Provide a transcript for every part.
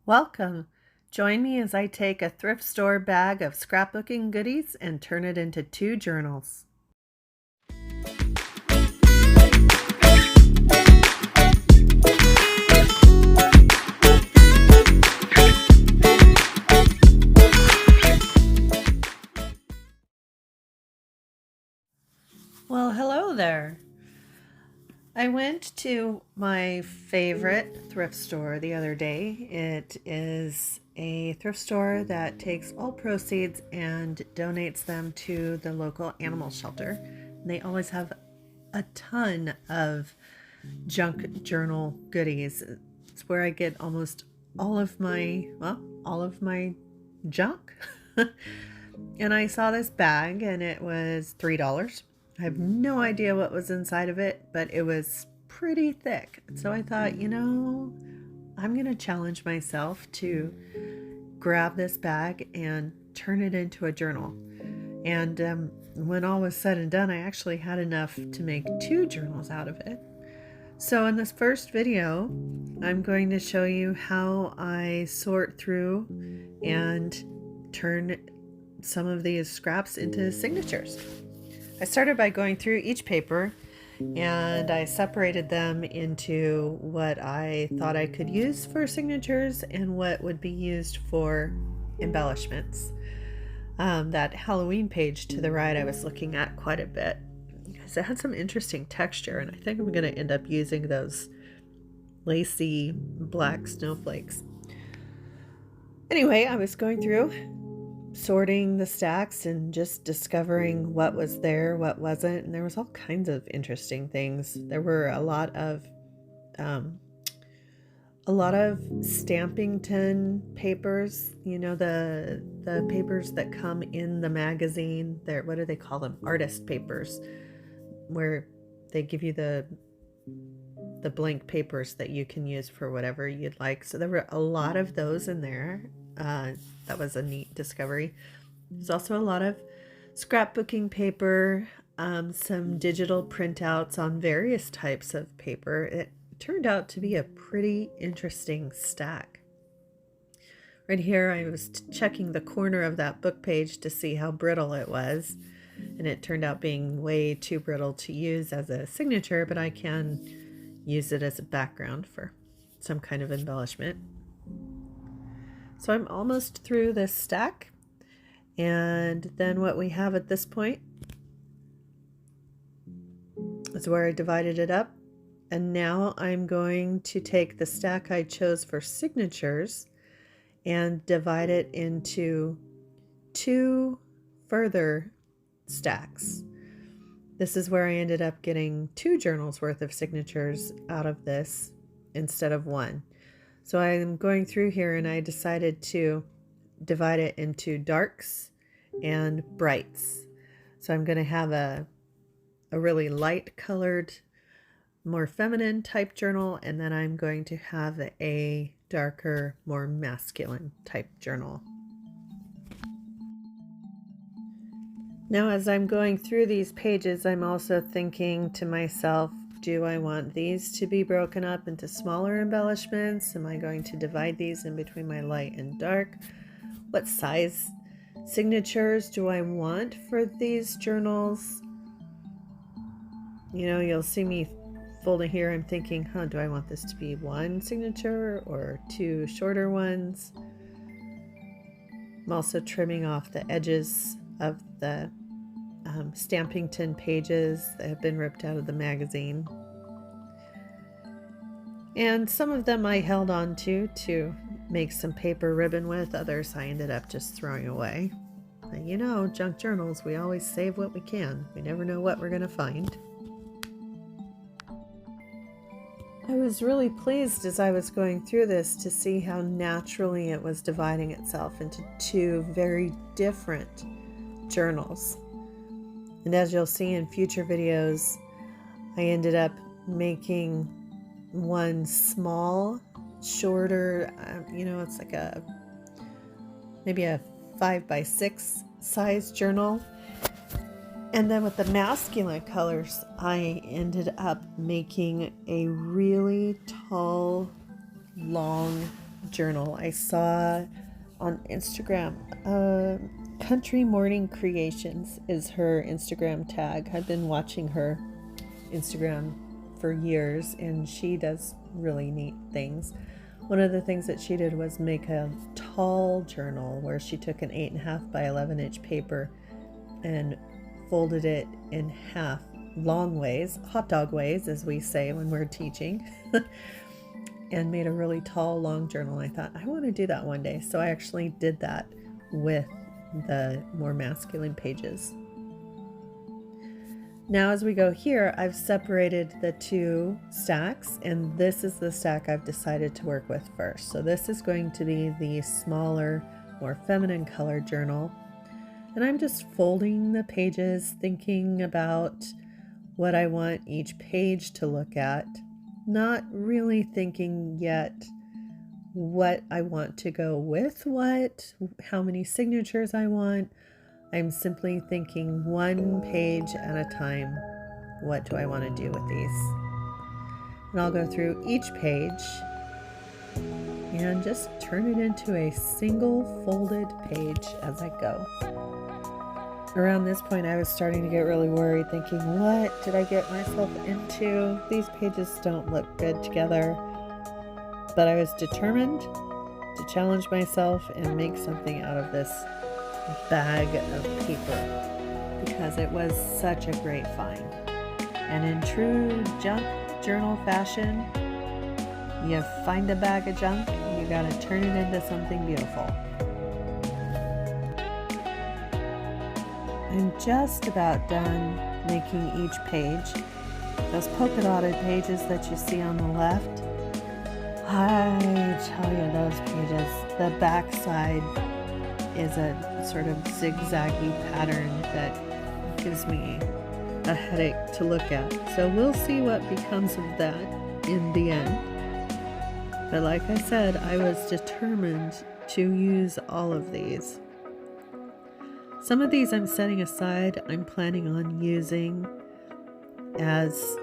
Welcome! Join me as I take a thrift store bag of scrapbooking goodies and turn it into 2 journals. Well, hello there! I went to my favorite thrift store the other day. It is a thrift store that takes all proceeds and donates them to the local animal shelter. They always have a ton of junk journal goodies. It's where I get almost all of my junk. And I saw this bag and it was $3. I have no idea what was inside of it, but it was pretty thick. So I thought, I'm going to challenge myself to grab this bag and turn it into a journal. And when all was said and done, I actually had enough to make 2 journals out of it. So in this first video, I'm going to show you how I sort through and turn some of these scraps into signatures. I started by going through each paper and I separated them into what I thought I could use for signatures and what would be used for embellishments. That Halloween page to the right I was looking at quite a bit because it had some interesting texture, and I think I'm going to end up using those lacy black snowflakes. Anyway, I was going through sorting the stacks and just discovering what was there, what wasn't, and there was all kinds of interesting things. There were a lot of Stampington papers, the papers that come in the magazine. What do they call them? Artist papers, where they give you the blank papers that you can use for whatever you'd like. So there were a lot of those in there. That was a neat discovery. There's also a lot of scrapbooking paper, some digital printouts on various types of paper. It turned out to be a pretty interesting stack. Right here, I was checking the corner of that book page to see how brittle it was, and it turned out being way too brittle to use as a signature, but I can use it as a background for some kind of embellishment. So I'm almost through this stack, and then what we have at this point is where I divided it up. And now I'm going to take the stack I chose for signatures and divide it into 2 further stacks. This is where I ended up getting 2 journals worth of signatures out of this instead of 1. So I'm going through here and I decided to divide it into darks and brights. So I'm going to have a really light colored, more feminine type journal, and then I'm going to have a darker, more masculine type journal. Now, as I'm going through these pages, I'm also thinking to myself, do I want these to be broken up into smaller embellishments? Am I going to divide these in between my light and dark? What size signatures do I want for these journals? You'll see me folding here. I'm thinking, do I want this to be 1 signature or 2 shorter ones? I'm also trimming off the edges of the Stampington pages that have been ripped out of the magazine. And some of them I held on to make some paper ribbon with. Others I ended up just throwing away. But junk journals, we always save what we can. We never know what we're going to find. I was really pleased as I was going through this to see how naturally it was dividing itself into 2 very different journals. And as you'll see in future videos, I ended up making 1 small, shorter, it's like maybe a 5x6 size journal. And then with the masculine colors, I ended up making a really tall, long journal. I saw on Instagram, Country Morning Creations is her Instagram tag. I've been watching her Instagram for years, and she does really neat things. One of the things that she did was make a tall journal where she took an 8.5 by 11-inch paper and folded it in half, long ways, hot dog ways, as we say when we're teaching, and made a really tall, long journal. I thought, I want to do that one day. So I actually did that with the more masculine pages. Now as we go here, I've separated the two stacks, and this is the stack I've decided to work with first. So this is going to be the smaller, more feminine color journal. And I'm just folding the pages, thinking about what I want each page to look at, not really thinking yet what I want to go with what, how many signatures I want. I'm simply thinking one page at a time, what do I want to do with these? And I'll go through each page and just turn it into a single folded page as I go. Around this point, I was starting to get really worried, thinking, what did I get myself into? These pages don't look good together. But I was determined to challenge myself and make something out of this bag of paper because it was such a great find. And in true junk journal fashion, you find a bag of junk and you gotta turn it into something beautiful. I'm just about done making each page. Those polka dotted pages that you see on the left, I tell you, those pages, the back side is a sort of zigzaggy pattern that gives me a headache to look at. So we'll see what becomes of that in the end. But like I said, I was determined to use all of these. Some of these I'm setting aside. I'm planning on using as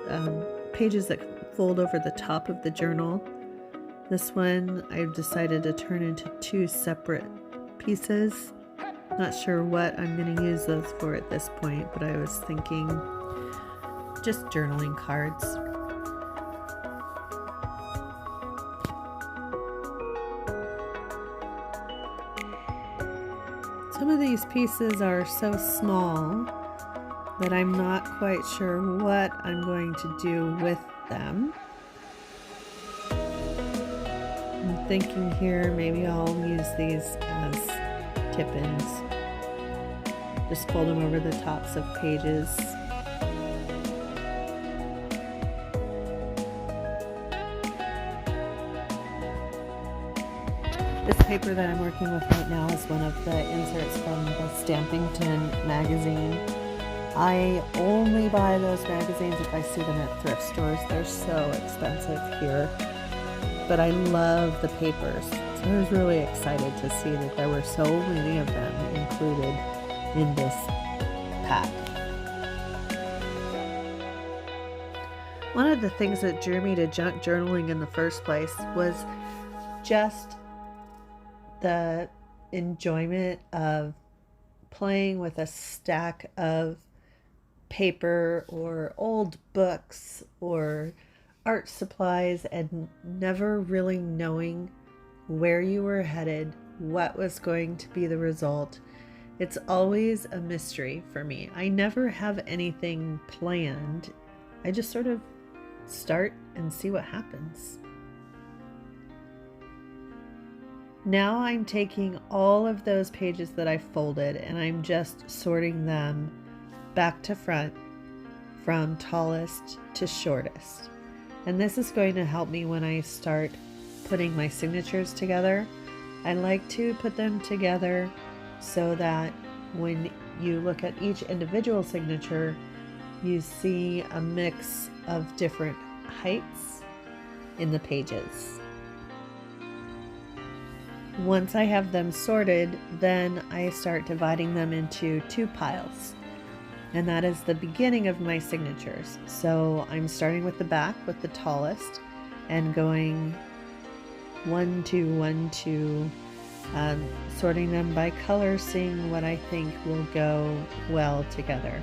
pages that fold over the top of the journal. This one I've decided to turn into two separate pieces. Not sure what I'm going to use those for at this point, but I was thinking just journaling cards. Some of these pieces are so small that I'm not quite sure what I'm going to do with them. I'm thinking here maybe I'll use these as tip-ins. Just fold them over the tops of pages. This paper that I'm working with right now is one of the inserts from the Stampington magazine. I only buy those magazines if I see them at thrift stores. They're so expensive here. But I love the papers. So I was really excited to see that there were so many of them included in this pack. One of the things that drew me to junk journaling in the first place was just the enjoyment of playing with a stack of paper or old books or art supplies and never really knowing where you were headed, what was going to be the result. It's always a mystery for me. I never have anything planned. I just sort of start and see what happens. Now I'm taking all of those pages that I folded and I'm just sorting them back to front from tallest to shortest. And this is going to help me when I start putting my signatures together. I like to put them together so that when you look at each individual signature, you see a mix of different heights in the pages. Once I have them sorted, then I start dividing them into two piles. And that is the beginning of my signatures. So I'm starting with the back with the tallest and going one, two, one, two, sorting them by color, seeing what I think will go well together.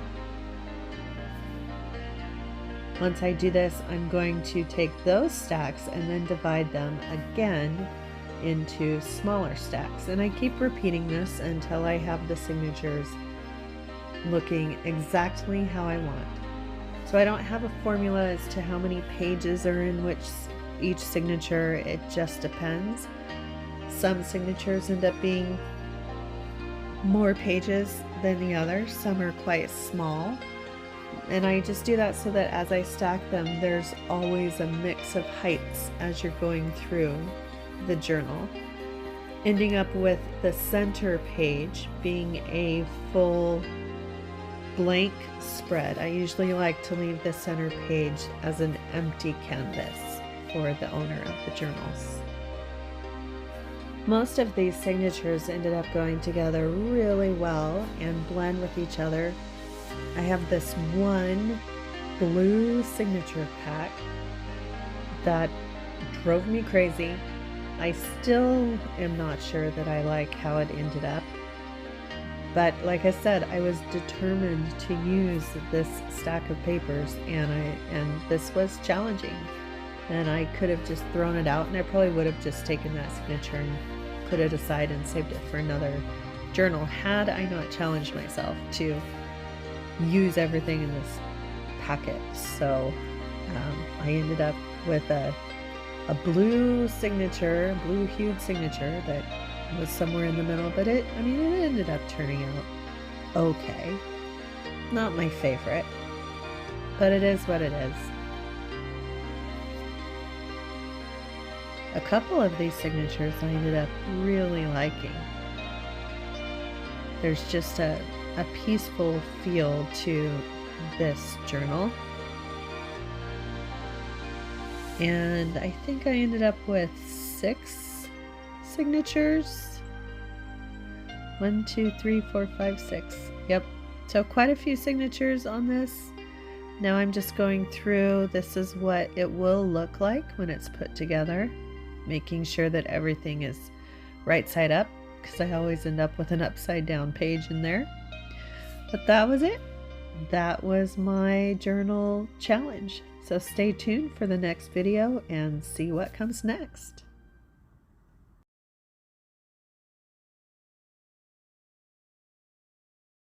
Once I do this, I'm going to take those stacks and then divide them again into smaller stacks. And I keep repeating this until I have the signatures looking exactly how I want. So I don't have a formula as to how many pages are in each signature. It just depends. Some signatures end up being more pages than the others. Some are quite small. And I just do that so that as I stack them, there's always a mix of heights as you're going through the journal. Ending up with the center page being a full blank spread. I usually like to leave the center page as an empty canvas for the owner of the journals. Most of these signatures ended up going together really well and blend with each other. I have this one blue signature pack that drove me crazy. I still am not sure that I like how it ended up. But like I said, I was determined to use this stack of papers, and this was challenging. And I could have just thrown it out, and I probably would have just taken that signature and put it aside and saved it for another journal had I not challenged myself to use everything in this packet. So I ended up with a blue signature, blue hued signature that was somewhere in the middle, but it ended up turning out okay. Not my favorite, but it is what it is. A couple of these signatures I ended up really liking. There's just a peaceful feel to this journal. And I think I ended up with 6 signatures. 1, 2, 3, 4, 5, 6. Yep. So quite a few signatures on this. Now I'm just going through. This is what it will look like when it's put together. Making sure that everything is right side up, because I always end up with an upside down page in there. But that was it. That was my journal challenge. So stay tuned for the next video and see what comes next.